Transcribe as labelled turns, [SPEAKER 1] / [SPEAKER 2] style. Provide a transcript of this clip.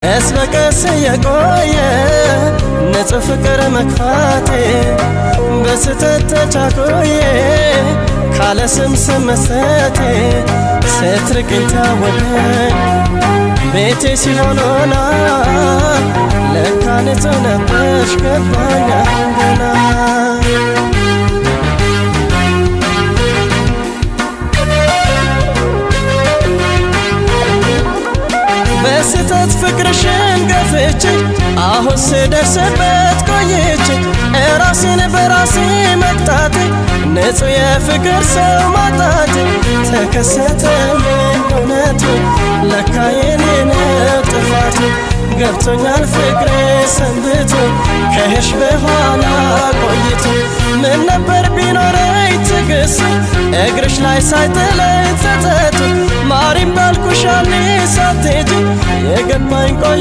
[SPEAKER 1] እስበቀስ የቆየ ንጹህ ፍቅር መክፋቴ በስተት ተቻኮዬ ካለ ስም መስጠቴ ስትርቅኝ ታወቀኝ ቤቴ ሲሆን ሆና ለካ ንጹህ ነበርሽ ገባኝ ገና በስተት ፍቅርሽን ገፍቼ አሁን ስደርስበት ቆይቼ እራሴን በራሴ መቅጣቴ ንጹህ የፍቅር ሰው ማጣቴ ተከሰተልኝ እውነቱ ለካ የኔ ነው ጥፋቱ ገብቶኛል ፍቅሬ ሰንብቶ ከሄድሽ በኋላ ቆይቶ ምን ነበር ቢኖረኝ ትዕግስቱ እግርሽ ላይ ሳይጥለኝ ጸጸቱ ማሪም ባልኩሽ ያኔ ሳትሄጂ የገባኝ ቆይ